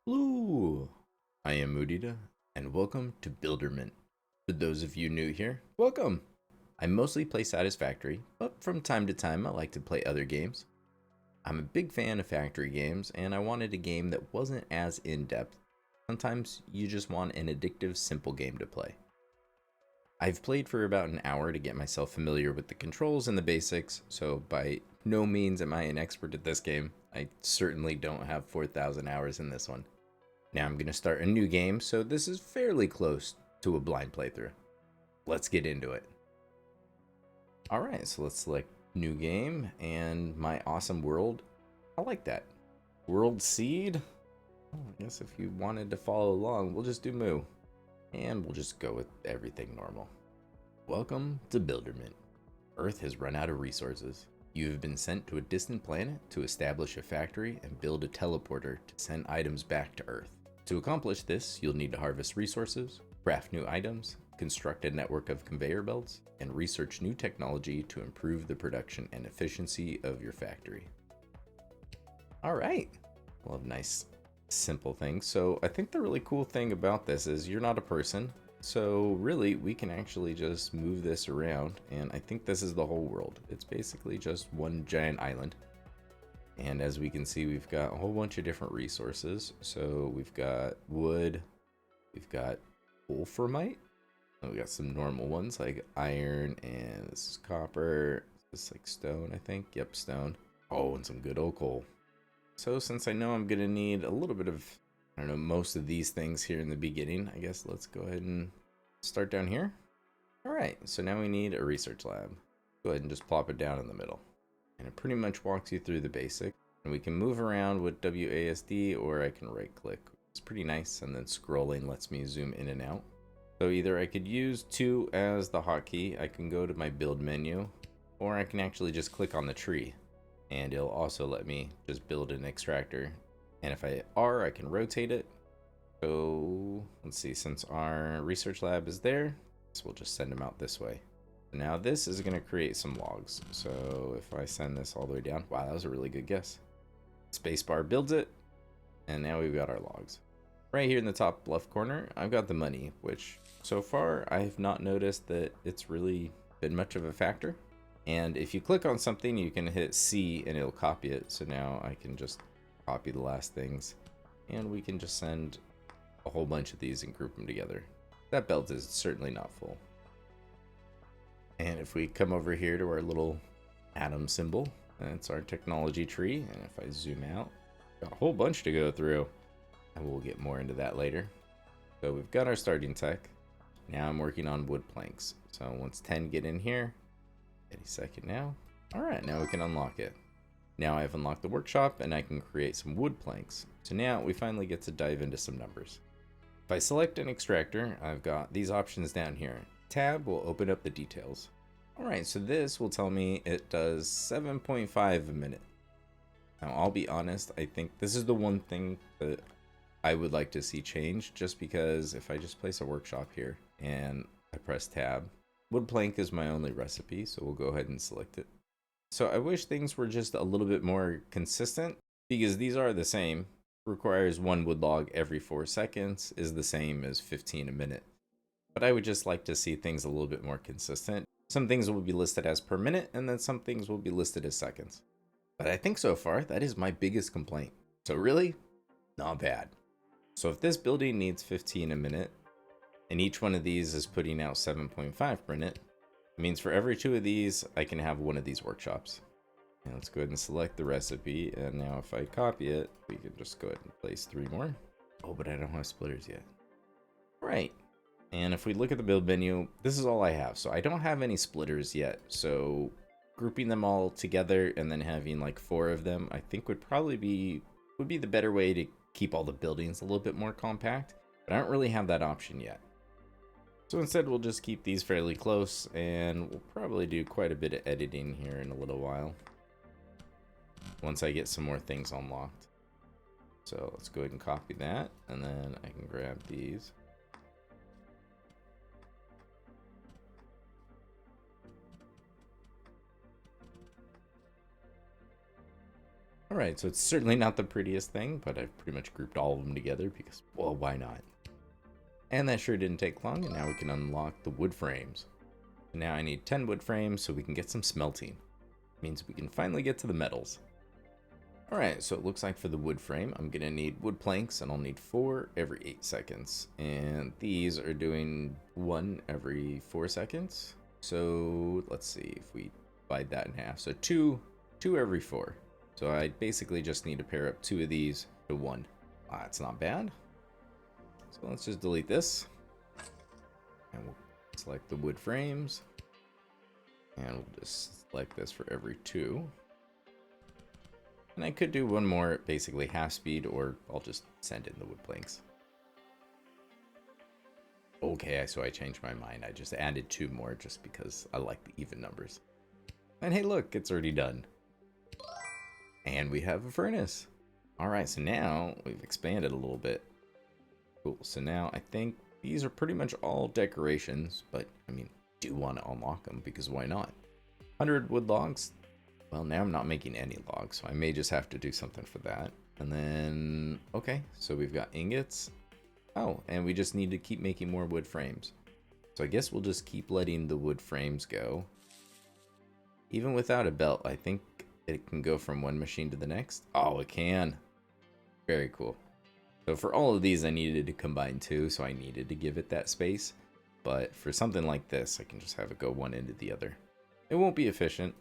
Hello, I am Mudita, and welcome to Builderment. For those of you new here, welcome! I mostly play Satisfactory, but from time to time I like to play other games. I'm a big fan of factory games, and I wanted a game that wasn't as in-depth. Sometimes you just want an addictive, simple game to play. I've played for about an hour to get myself familiar with the controls and the basics, so by no means am I an expert at this game. I certainly don't have 4,000 hours in this one. Now I'm going to start a new game, so this is fairly close to a blind playthrough. Let's get into it. Alright, so let's select new game, and my awesome world. I like that. World seed? Oh, I guess if you wanted to follow along, we'll just do Moo. And we'll just go with everything normal. Welcome to Builderment. Earth has run out of resources. You have been sent to a distant planet to establish a factory and build a teleporter to send items back to Earth. To accomplish this, you'll need to harvest resources, craft new items, construct a network of conveyor belts, and research new technology to improve the production and efficiency of your factory. Alright, well, nice simple things. So I think the really cool thing about this is you're not a person, so really we can actually just move this around, and I think this is the whole world. It's basically just one giant island. And as we can see, we've got a whole bunch of different resources. So we've got wood, we've got wolframite, and we got some normal ones like iron, and this is copper. This is like stone, I think. Yep, stone. Oh, and some good old coal. So since I know I'm gonna need a little bit of, I don't know, most of these things here in the beginning, I guess let's go ahead and start down here. All right, so now we need a research lab. Go ahead and just plop it down in the middle. And it pretty much walks you through the basic. And we can move around with WASD, or I can right click. It's pretty nice, and then scrolling lets me zoom in and out. So either I could use 2 as the hotkey, I can go to my build menu, or I can actually just click on the tree. And it'll also let me just build an extractor. And if I hit R, I can rotate it. So let's see, since our research lab is there, so we'll just send them out this way. Now this is going to create some logs. So if I send this all the way down, wow, that was a really good guess. Spacebar builds it, and now we've got our logs. Right here in the top left corner, I've got the money, which so far I have not noticed that it's really been much of a factor. And if you click on something, you can hit C and it'll copy it. So now I can just copy the last things, and we can just send a whole bunch of these and group them together. That belt is certainly not full. And if we come over here to our little atom symbol, that's our technology tree. And if I zoom out, got a whole bunch to go through, and we'll get more into that later. So we've got our starting tech. Now I'm working on wood planks. So once 10 get in here, any second now. All right, now we can unlock it. Now I've unlocked the workshop, and I can create some wood planks. So now we finally get to dive into some numbers. If I select an extractor, I've got these options down here. Tab will open up the details. Alright, so this will tell me it does 7.5 a minute. Now, I'll be honest, I think this is the one thing that I would like to see change, just because if I just place a workshop here and I press tab, wood plank is my only recipe, so we'll go ahead and select it. So I wish things were just a little bit more consistent, because these are the same. Requires 1 wood log every 4 seconds, is the same as 15 a minute. But I would just like to see things a little bit more consistent. Some things will be listed as per minute, and then some things will be listed as seconds. But I think so far, that is my biggest complaint. So really, not bad. So if this building needs 15 a minute, and each one of these is putting out 7.5 per minute, it means for every 2 of these, I can have one of these workshops. And let's go ahead and select the recipe, and now if I copy it, we can just go ahead and place 3 more. Oh, but I don't have splitters yet. Right. And if we look at the build menu, this is all I have. So I don't have any splitters yet. So grouping them all together and then having like 4 of them, I think would be the better way to keep all the buildings a little bit more compact. But I don't really have that option yet. So instead, we'll just keep these fairly close, and we'll probably do quite a bit of editing here in a little while, once I get some more things unlocked. So let's go ahead and copy that, and then I can grab these. Alright, so it's certainly not the prettiest thing, but I've pretty much grouped all of them together because, well, why not? And that sure didn't take long, and now we can unlock the wood frames. Now I need 10 wood frames so we can get some smelting. Means we can finally get to the metals. Alright, so it looks like for the wood frame, I'm going to need wood planks, and I'll need 4 every 8 seconds. And these are doing 1 every 4 seconds. So let's see if we divide that in half. So 2 every 4. So I basically just need to pair up 2 of these to 1. That's not bad. So let's just delete this. And we'll select the wood frames. And we'll just select this for every 2. And I could do one more, basically half speed, or I'll just send in the wood planks. Okay, so I changed my mind. I just added 2 more just because I like the even numbers. And hey, look, it's already done. And we have a furnace. Alright, so now we've expanded a little bit. Cool, so now I think these are pretty much all decorations, but I mean, do want to unlock them because why not? 100 wood logs. Well, now I'm not making any logs, so I may just have to do something for that. And then, okay, so we've got ingots. Oh, and we just need to keep making more wood frames. So I guess we'll just keep letting the wood frames go. Even without a belt, I think it can go from one machine to the next. Oh, it can. Very cool. So for all of these, I needed to combine 2, so I needed to give it that space. But for something like this, I can just have it go one into the other. It won't be efficient.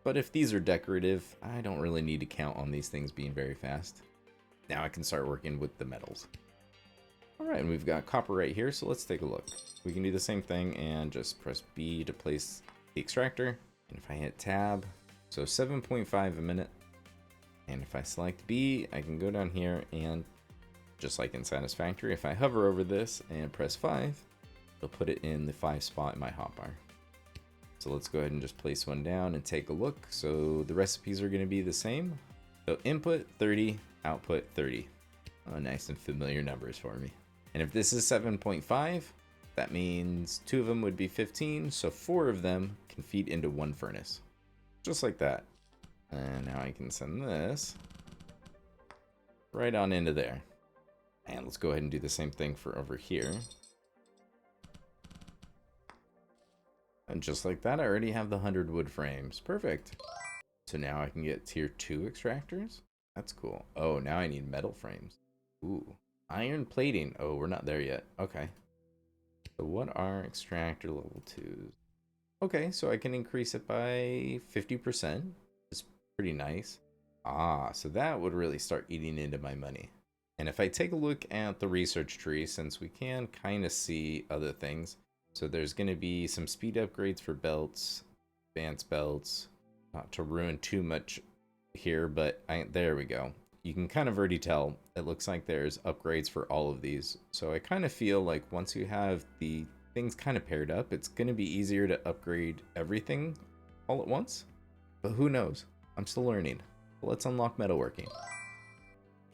But if these are decorative, I don't really need to count on these things being very fast. Now I can start working with the metals. Alright, and we've got copper right here, so let's take a look. We can do the same thing and just press B to place the extractor. And if I hit tab, so 7.5 a minute. And if I select B, I can go down here and just like in Satisfactory, if I hover over this and press 5, it'll put it in the 5 spot in my hotbar. So let's go ahead and just place one down and take a look. So the recipes are going to be the same. So input 30, output 30. Oh, nice and familiar numbers for me. And if this is 7.5, that means 2 of them would be 15. So 4 of them can feed into 1 furnace. Just like that. And now I can send this right on into there. And let's go ahead and do the same thing for over here. And just like that, I already have the 100 wood frames. Perfect. So now I can get tier 2 extractors. That's cool. Oh, now I need metal frames. Ooh. Iron plating. Oh, we're not there yet. Okay. So what are extractor level 2s? Okay, so I can increase it by 50%. It's pretty nice. Ah, so that would really start eating into my money. And if I take a look at the research tree, since we can kind of see other things, so there's going to be some speed upgrades for belts, advanced belts, not to ruin too much here, but there we go. You can kind of already tell, it looks like there's upgrades for all of these. So I kind of feel like once you have the things kind of paired up, it's going to be easier to upgrade everything all at once. But who knows? I'm still learning. Let's unlock metalworking.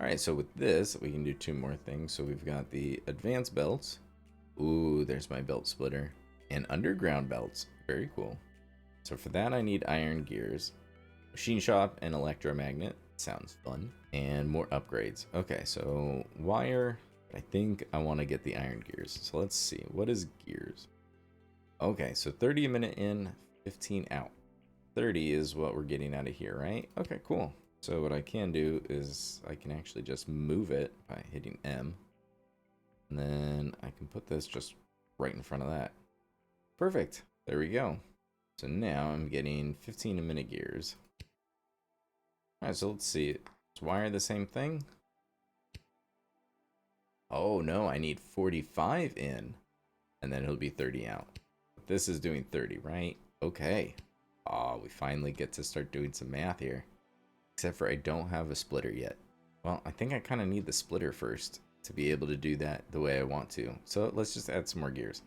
Alright, so with this, we can do 2 more things. So we've got the advanced belts. Ooh, there's my belt splitter. And underground belts. Very cool. So for that, I need iron gears. Machine shop and electromagnet. Sounds fun. And more upgrades. Okay, so wire. I think I want to get the iron gears. So let's see. What is gears? Okay, so 30 a minute in, 15 out. 30 is what we're getting out of here, right? Okay, cool. So what I can do is I can actually just move it by hitting M. And then I can put this just right in front of that. Perfect. There we go. So now I'm getting 15 a minute gears. Alright, so let's see. Let's wire the same thing. Oh no, I need 45 in. And then it'll be 30 out. This is doing 30, right? Okay. Oh, we finally get to start doing some math here. Except for I don't have a splitter yet. Well, I think I kind of need the splitter first to be able to do that the way I want to. So let's just add some more gears.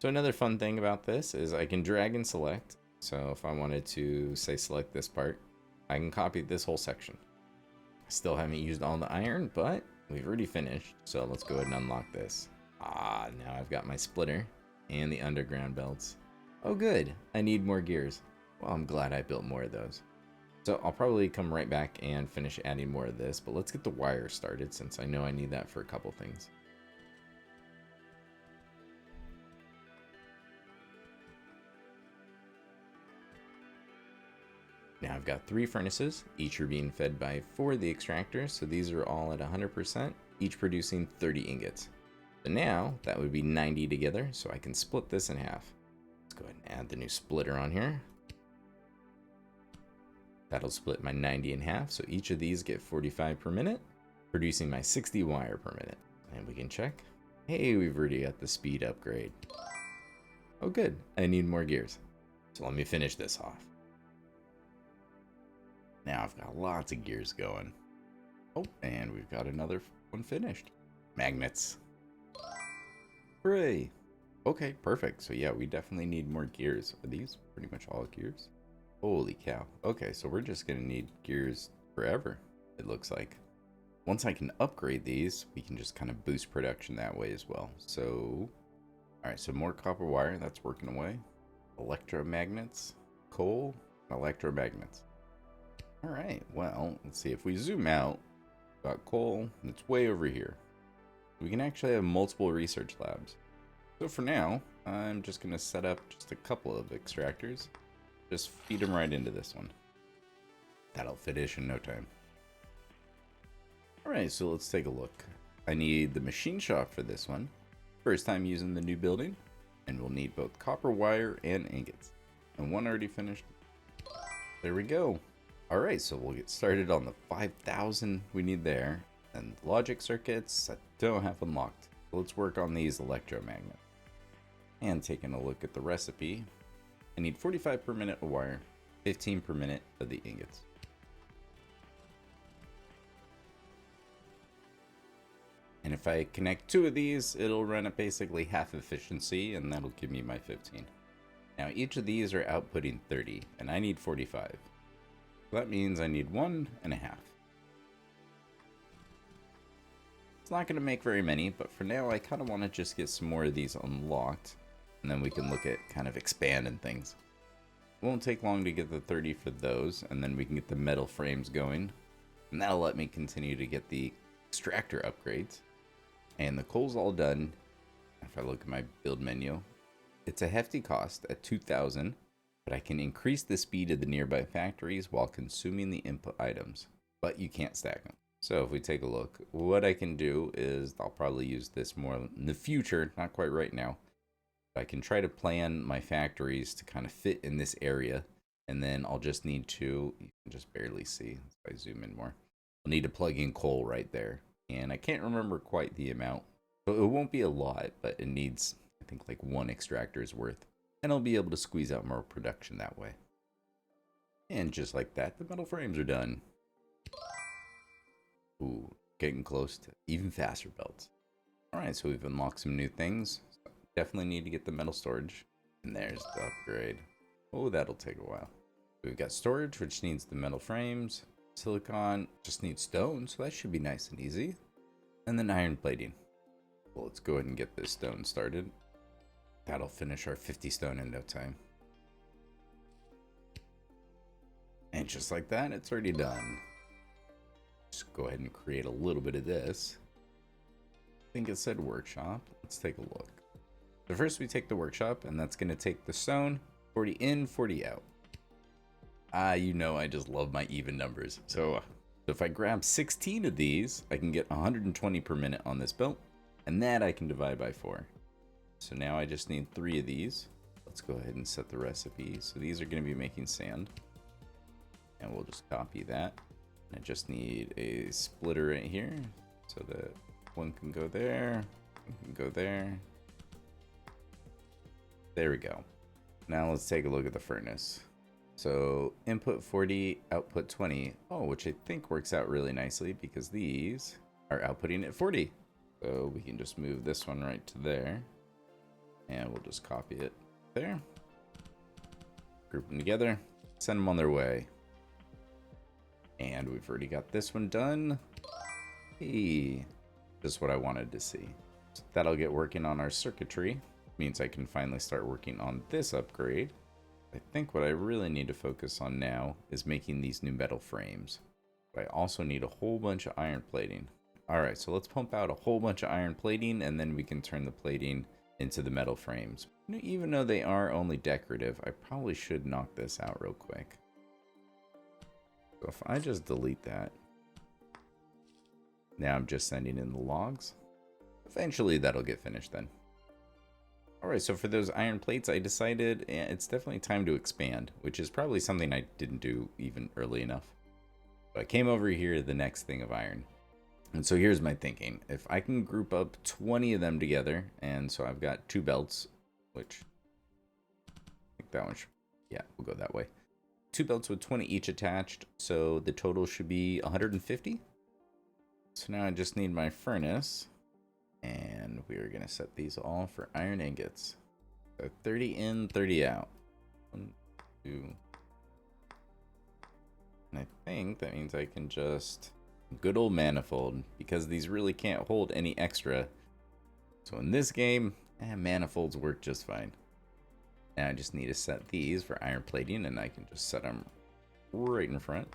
So another fun thing about this is I can drag and select. So if I wanted to, say, select this part, I can copy this whole section. I still haven't used all the iron, but we've already finished. So let's go ahead and unlock this. Ah, now I've got my splitter and the underground belts. Oh good, I need more gears. Well, I'm glad I built more of those. So I'll probably come right back and finish adding more of this, but let's get the wire started since I know I need that for a couple things. Now I've got 3 furnaces, each are being fed by 4 of the extractors, so these are all at 100%, each producing 30 ingots. So now that would be 90 together, so I can split this in half. Let's go ahead and add the new splitter on here. That'll split my 90 in half, so each of these get 45 per minute, producing my 60 wire per minute. And we can check. Hey, we've already got the speed upgrade. Oh good, I need more gears. So let me finish this off. Now I've got lots of gears going. Oh, and we've got another one finished. Magnets. Hooray! Okay, perfect. So yeah, we definitely need more gears. Are these pretty much all gears? Holy cow. Okay, so we're just gonna need gears forever, it looks like. Once I can upgrade these, we can just kind of boost production that way as well. So, alright, so more copper wire, that's working away. Electromagnets, coal, electromagnets. Alright, well, let's see. If we zoom out, got coal, and it's way over here. We can actually have multiple research labs. So for now, I'm just going to set up just a couple of extractors. Just feed them right into this one. That'll finish in no time. Alright, so let's take a look. I need the machine shop for this one. First time using the new building. And we'll need both copper wire and ingots. And one already finished. There we go. Alright, so we'll get started on the 5,000 we need there. And logic circuits I don't have unlocked. So let's work on these electromagnets. And taking a look at the recipe, I need 45 per minute of wire, 15 per minute of the ingots. And if I connect 2 of these, it'll run at basically half efficiency, and that'll give me my 15. Now each of these are outputting 30, and I need 45. So that means I need 1.5. It's not going to make very many, but for now I kind of want to just get some more of these unlocked, and then we can look at kind of expanding things. It won't take long to get the 30 for those, and then we can get the metal frames going, and that'll let me continue to get the extractor upgrades. And the coal's all done. If I look at my build menu, it's a hefty cost at 2,000, but I can increase the speed of the nearby factories while consuming the input items, but you can't stack them. So if we take a look, what I can do is I'll probably use this more in the future, not quite right now. But I can try to plan my factories to kind of fit in this area, and then I'll just need to, you can just barely see if I zoom in more. I'll need to plug in coal right there, and I can't remember quite the amount. So it won't be a lot, but it needs, I think, like 1 extractor's worth. And I'll be able to squeeze out more production that way. And just like that, the metal frames are done. Ooh, getting close to even faster belts. Alright, so we've unlocked some new things. So definitely need to get the metal storage. And there's the upgrade. Oh, that'll take a while. We've got storage, which needs the metal frames. Silicon just needs stone, so that should be nice and easy. And then iron plating. Well, let's go ahead and get this stone started. That'll finish our 50 stone in no time. And just like that, it's already done. Just go ahead and create a little bit of this. I think it said workshop. Let's take a look. So first we take the workshop, and that's going to take the stone, 40 in, 40 out. You know I just love my even numbers. So if I grab 16 of these, I can get 120 per minute on this belt, and that I can divide by 4. So now I just need 3 of these. Let's go ahead and set the recipe. So these are going to be making sand. And we'll just copy that. I just need a splitter right here so that one can go there, one can go there. There we go. Now let's take a look at the furnace. So input 40, output 20. Oh, which I think works out really nicely because these are outputting at 40. So we can just move this one right to there. And we'll just copy it there. Group them together, send them on their way. And we've already got this one done. Hey, just what I wanted to see. So that'll get working on our circuitry. Means I can finally start working on this upgrade. I think what I really need to focus on now is making these new metal frames. But I also need a whole bunch of iron plating. Alright, so let's pump out a whole bunch of iron plating, and then we can turn the plating into the metal frames. Even though they are only decorative, I probably should knock this out real quick. So if I just delete that, now I'm just sending in the logs. Eventually that'll get finished then. Alright, so for those iron plates, I decided it's definitely time to expand, which is probably something I didn't do even early enough. But I came over here to the next thing of iron. And so here's my thinking. If I can group up 20 of them together, and so I've got 2 belts, which I think that one should, yeah, we'll go that way. 2 belts with 20 each attached, so the total should be 150. So now I just need my furnace, and we're going to set these all for iron ingots. So 30 in, 30 out. 1, 2. And I think that means I can just good old manifold, because these really can't hold any extra. So in this game, manifolds work just fine. Now I just need to set these for iron plating, and I can just set them right in front.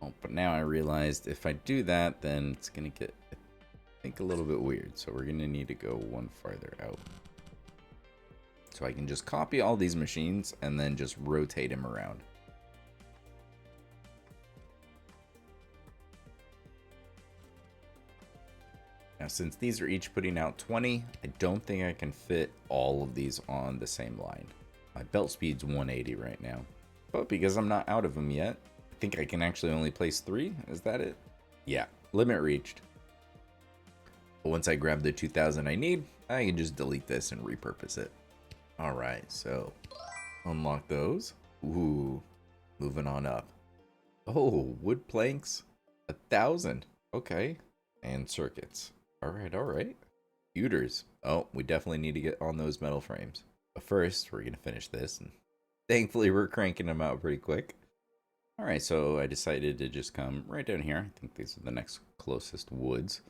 Oh, but now I realized if I do that, then it's going to get, I think, a little bit weird. So we're going to need to go one farther out. So I can just copy all these machines and then just rotate them around. Now, since these are each putting out 20, I don't think I can fit all of these on the same line. My belt speed's 180 right now. But because I'm not out of them yet, I think I can actually only place 3. Is that it? Yeah, limit reached. But once I grab the 2,000 I need, I can just delete this and repurpose it. Alright, so unlock those. Ooh, moving on up. Oh, wood planks, 1,000. Okay, and circuits. Alright, alright. Computers. Oh, we definitely need to get on those metal frames. But first, we're going to finish this. And thankfully, we're cranking them out pretty quick. Alright, so I decided to just come right down here. I think these are the next closest woods.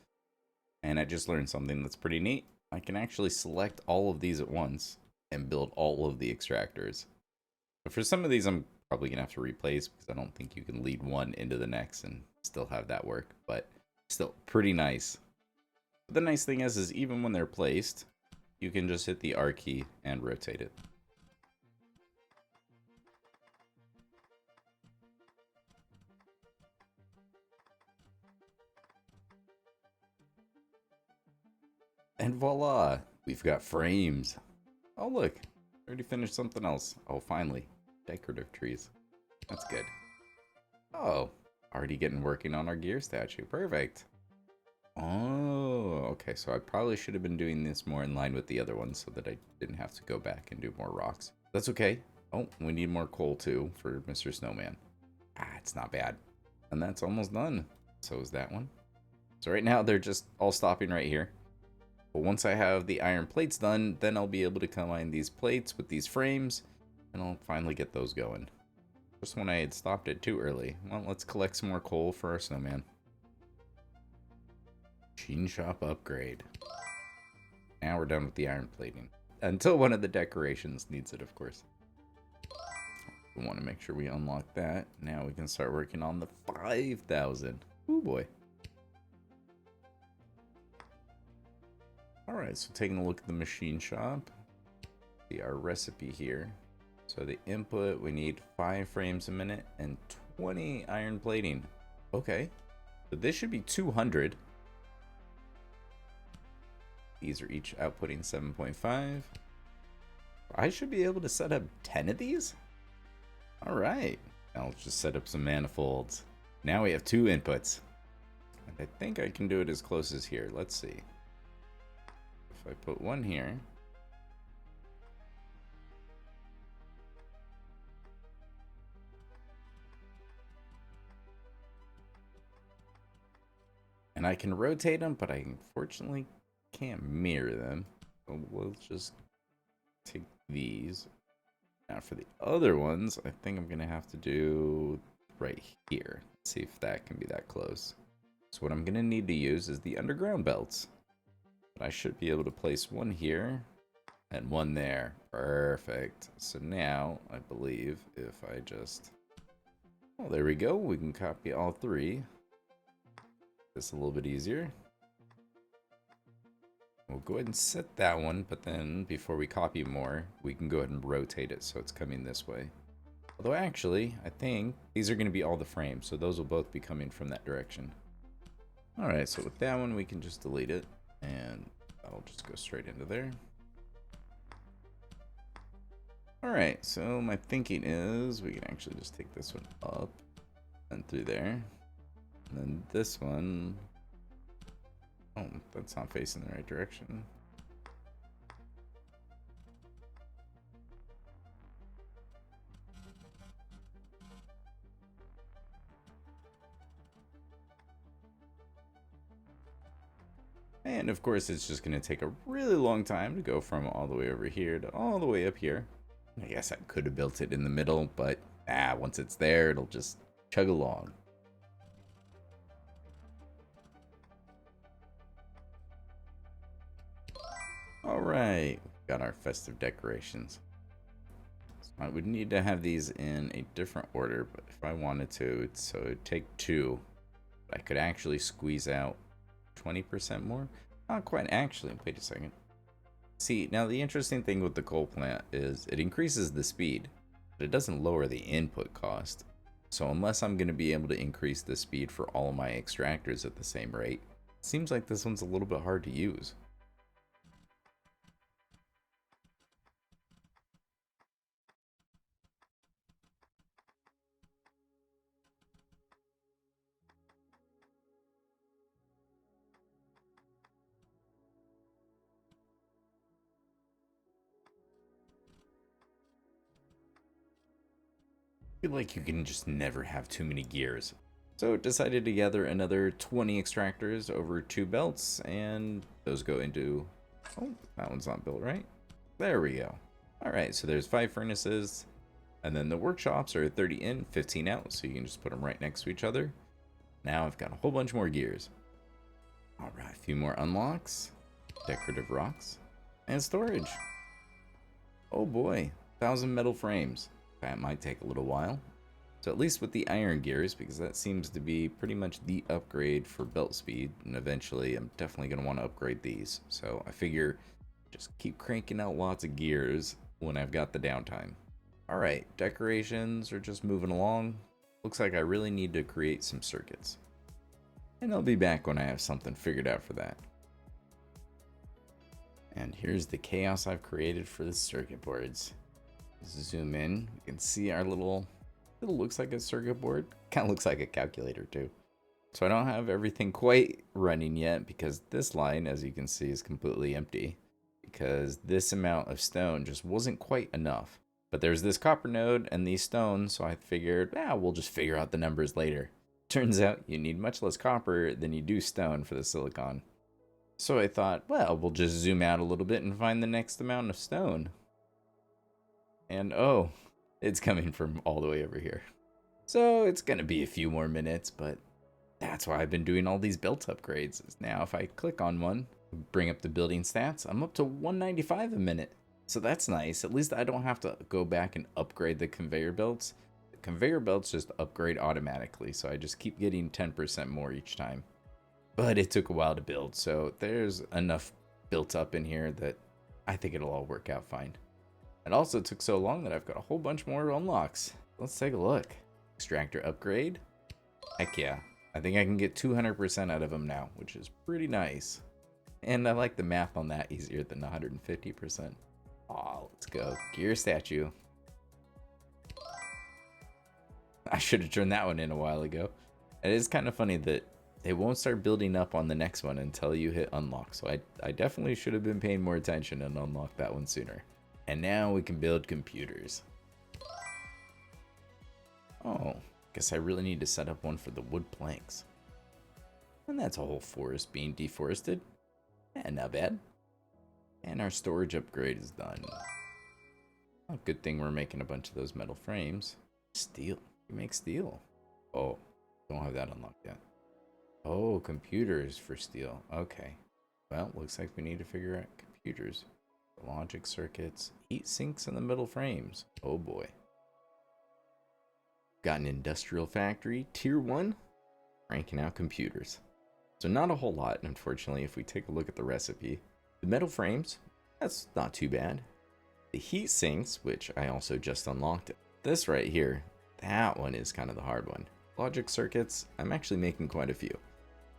And I just learned something that's pretty neat. I can actually select all of these at once and build all of the extractors. But for some of these, I'm probably going to have to replace, because I don't think you can lead one into the next and still have that work. But still, pretty nice. But the nice thing is even when they're placed, you can just hit the R key and rotate it. And voila, we've got frames. Oh look, already finished something else. Oh, finally, decorative trees. That's good. Oh, already working on our gear statue. Perfect. Oh, okay, so I probably should have been doing this more in line with the other ones so that I didn't have to go back and do more rocks. That's okay. Oh, we need more coal too for Mr. Snowman. Ah, it's not bad. And that's almost done. So is that one. So right now they're just all stopping right here. But once I have the iron plates done, then I'll be able to combine these plates with these frames, and I'll finally get those going. Just when I had stopped it too early. Well, let's collect some more coal for our snowman. Machine shop upgrade. Now we're done with the iron plating. Until one of the decorations needs it, of course. We want to make sure we unlock that. Now we can start working on the 5,000. Ooh boy. Alright, so taking a look at the machine shop. See our recipe here. So the input, we need 5 frames a minute and 20 iron plating. Okay. So this should be 200. These are each outputting 7.5. I should be able to set up 10 of these? Alright. Now let's just set up some manifolds. Now we have 2 inputs. And I think I can do it as close as here. Let's see. If I put one here. And I can rotate them, but I unfortunately can't mirror them. So we'll just take these. Now for the other ones, I think I'm going to have to do right here. Let's see if that can be that close. So what I'm going to need to use is the underground belts. But I should be able to place one here and one there. Perfect. So now, I believe, if I just... Oh, there we go. We can copy all three. This a little bit easier. We'll go ahead and set that one, but then before we copy more, we can go ahead and rotate it so it's coming this way. Although actually, I think these are going to be all the frames, so those will both be coming from that direction. Alright, so with that one, we can just delete it, and that'll just go straight into there. Alright, so my thinking is we can actually just take this one up and through there. And then this one... Oh, that's not facing the right direction. And of course, it's just going to take a really long time to go from all the way over here to all the way up here. I guess I could have built it in the middle, but once it's there, it'll just chug along. Alright, got our festive decorations. So I would need to have these in a different order, but if I wanted to, so it'd take 2. I could actually squeeze out 20% more. Not quite actually, wait a second. See, now the interesting thing with the coal plant is it increases the speed, but it doesn't lower the input cost. So unless I'm going to be able to increase the speed for all of my extractors at the same rate, it seems like this one's a little bit hard to use. I feel like you can just never have too many gears. So decided to gather another 20 extractors over 2 belts, and those go into... Oh, that one's not built right. There we go. Alright, so there's 5 furnaces, and then the workshops are 30 in, 15 out, so you can just put them right next to each other. Now I've got a whole bunch more gears. Alright, a few more unlocks, decorative rocks, and storage. Oh boy, 1,000 metal frames. That might take a little while. So at least with the iron gears, because that seems to be pretty much the upgrade for belt speed, and eventually I'm definitely going to want to upgrade these. So I figure just keep cranking out lots of gears when I've got the downtime. Alright, decorations are just moving along. Looks like I really need to create some circuits. And I'll be back when I have something figured out for that. And here's the chaos I've created for the circuit boards. Zoom in, you can see our little, it looks like a circuit board. Kind of looks like a calculator too. So I don't have everything quite running yet because this line, as you can see, is completely empty. Because this amount of stone just wasn't quite enough. But there's this copper node and these stones, so I figured, we'll just figure out the numbers later. Turns out you need much less copper than you do stone for the silicon. So I thought, well, we'll just zoom out a little bit and find the next amount of stone. And oh, it's coming from all the way over here. So it's going to be a few more minutes, but that's why I've been doing all these belt upgrades. Now if I click on one, bring up the building stats, I'm up to 195 a minute. So that's nice. At least I don't have to go back and upgrade the conveyor belts. The conveyor belts just upgrade automatically, so I just keep getting 10% more each time. But it took a while to build, so there's enough built up in here that I think it'll all work out fine. It also took so long that I've got a whole bunch more unlocks. Let's take a look. Extractor upgrade. Heck yeah. I think I can get 200% out of them now, which is pretty nice. And I like the math on that easier than 150%. Aw, let's go. Gear statue. I should have turned that one in a while ago. It is kind of funny that they won't start building up on the next one until you hit unlock. So I definitely should have been paying more attention and unlocked that one sooner. And now we can build computers. Oh, guess I really need to set up one for the wood planks. And that's a whole forest being deforested. Not bad. And our storage upgrade is done. Oh, good thing we're making a bunch of those metal frames. Steel. You make steel. Oh, don't have that unlocked yet. Oh, computers for steel. Okay. Well, looks like we need to figure out computers. Logic circuits, heat sinks in the metal frames. Oh boy. Got an industrial factory, tier 1, cranking out computers. So not a whole lot, unfortunately, if we take a look at the recipe. The metal frames, that's not too bad. The heat sinks, which I also just unlocked. This right here, that one is kind of the hard one. Logic circuits, I'm actually making quite a few.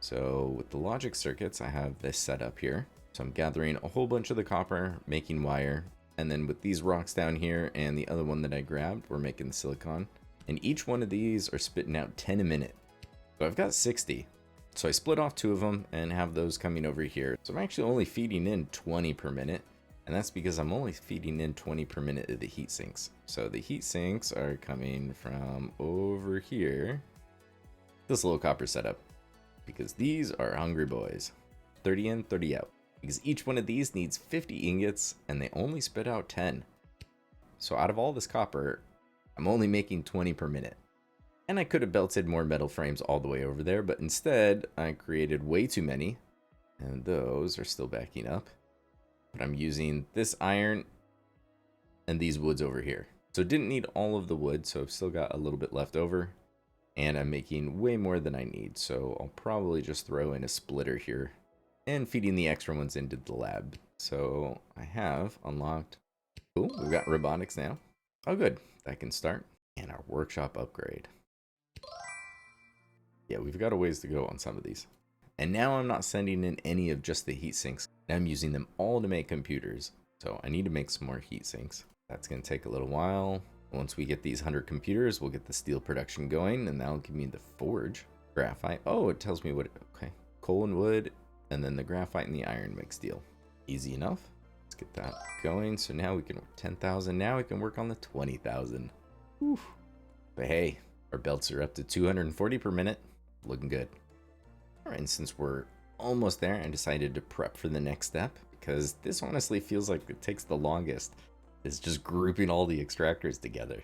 So with the logic circuits, I have this set up here. So I'm gathering a whole bunch of the copper, making wire, and then with these rocks down here and the other one that I grabbed, we're making the silicon. And each one of these are spitting out 10 a minute. So I've got 60. So I split off 2 of them and have those coming over here. So I'm actually only feeding in 20 per minute. And that's because I'm only feeding in 20 per minute of the heat sinks. So the heat sinks are coming from over here. This little copper setup. Because these are hungry boys. 30 in, 30 out. Because each one of these needs 50 ingots and they only spit out 10. So out of all this copper, I'm only making 20 per minute. And I could have belted more metal frames all the way over there, but instead I created way too many. And those are still backing up. But I'm using this iron and these woods over here. So didn't need all of the wood, so I've still got a little bit left over. And I'm making way more than I need, so I'll probably just throw in a splitter here and feeding the extra ones into the lab. So I have unlocked. Cool, we've got robotics now. Oh good, that can start. And our workshop upgrade. Yeah, we've got a ways to go on some of these. And now I'm not sending in any of just the heat sinks. I'm using them all to make computers. So I need to make some more heat sinks. That's going to take a little while. Once we get these 100 computers, we'll get the steel production going, and that'll give me the forge. Graphite. Oh, it tells me what. Okay. Coal and wood, and then the graphite and the iron make steel. Easy enough. Let's get that going. So now we can work 10,000. Now we can work on the 20,000. But hey, our belts are up to 240 per minute. Looking good. All right, and since we're almost there, I decided to prep for the next step because this honestly feels like it takes the longest. Is just grouping all the extractors together.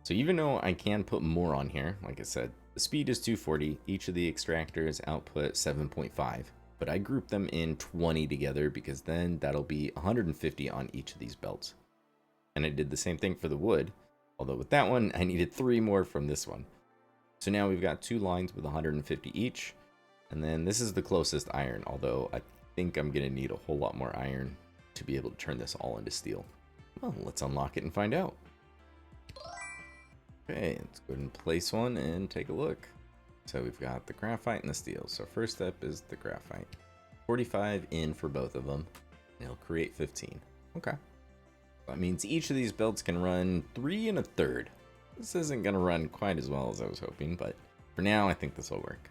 So even though I can put more on here, like I said, the speed is 240, each of the extractors output 7.5, but I group them in 20 together because then that'll be 150 on each of these belts. And I did the same thing for the wood, although with that one, I needed 3 more from this one. So now we've got 2 lines with 150 each, and then this is the closest iron, although I think I'm gonna need a whole lot more iron to be able to turn this all into steel. Well, let's unlock it and find out. Okay, let's go ahead and place one and take a look. So we've got the graphite and the steel. So first step is the graphite. 45 in for both of them. And it'll create 15. Okay. That means each of these belts can run 3 1/3. This isn't going to run quite as well as I was hoping, but for now I think this will work.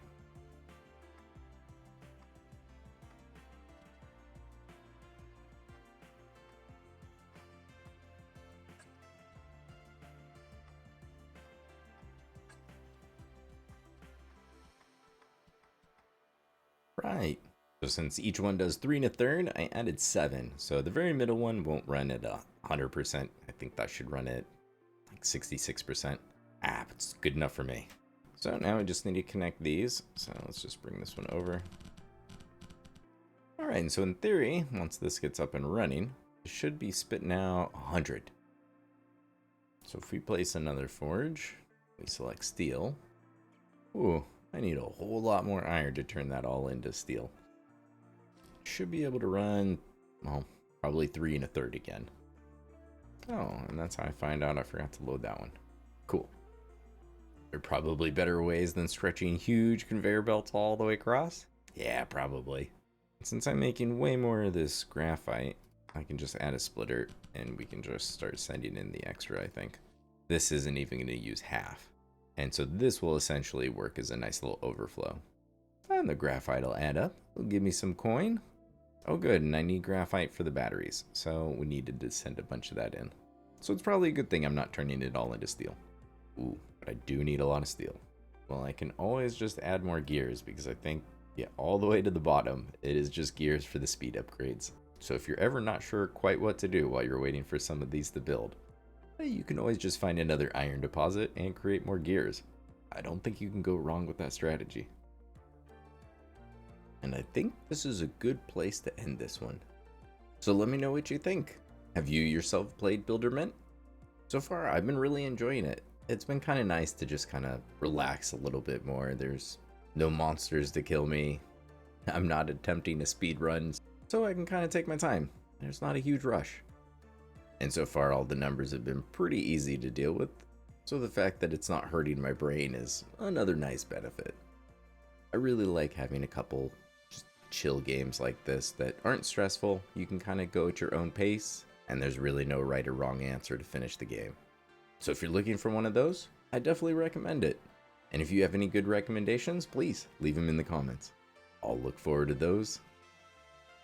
Right. So since each one does 3 1/3, I added 7. So the very middle one won't run at 100%. I think that should run at like 66%. But it's good enough for me. So now I just need to connect these. So let's just bring this one over. All right, and so in theory, once this gets up and running, it should be spitting out 100. So if we place another forge, we select steel. Ooh. I need a whole lot more iron to turn that all into steel. Should be able to run, well, probably 3 1/3 again. Oh, and that's how I find out I forgot to load that one. Cool. There are probably better ways than stretching huge conveyor belts all the way across. Yeah, probably. Since I'm making way more of this graphite, I can just add a splitter and we can just start sending in the extra, I think. This isn't even going to use half. And so this will essentially work as a nice little overflow. And the graphite will add up. It'll give me some coin. Oh good, and I need graphite for the batteries. So we needed to send a bunch of that in. So it's probably a good thing I'm not turning it all into steel. Ooh, but I do need a lot of steel. Well, I can always just add more gears because I think, yeah, all the way to the bottom, it is just gears for the speed upgrades. So if you're ever not sure quite what to do while you're waiting for some of these to build, you can always just find another iron deposit and create more gears. I don't think you can go wrong with that strategy. And I think this is a good place to end this one. So let me know what you think. Have you yourself played Builderment? So far, I've been really enjoying it. It's been kind of nice to just kind of relax a little bit more. There's no monsters to kill me. I'm not attempting a speed run, so I can kind of take my time. There's not a huge rush. And so far, all the numbers have been pretty easy to deal with, so the fact that it's not hurting my brain is another nice benefit. I really like having a couple just chill games like this that aren't stressful. You can kind of go at your own pace, and there's really no right or wrong answer to finish the game. So if you're looking for one of those, I definitely recommend it. And if you have any good recommendations, please leave them in the comments. I'll look forward to those.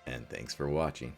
And thanks for watching.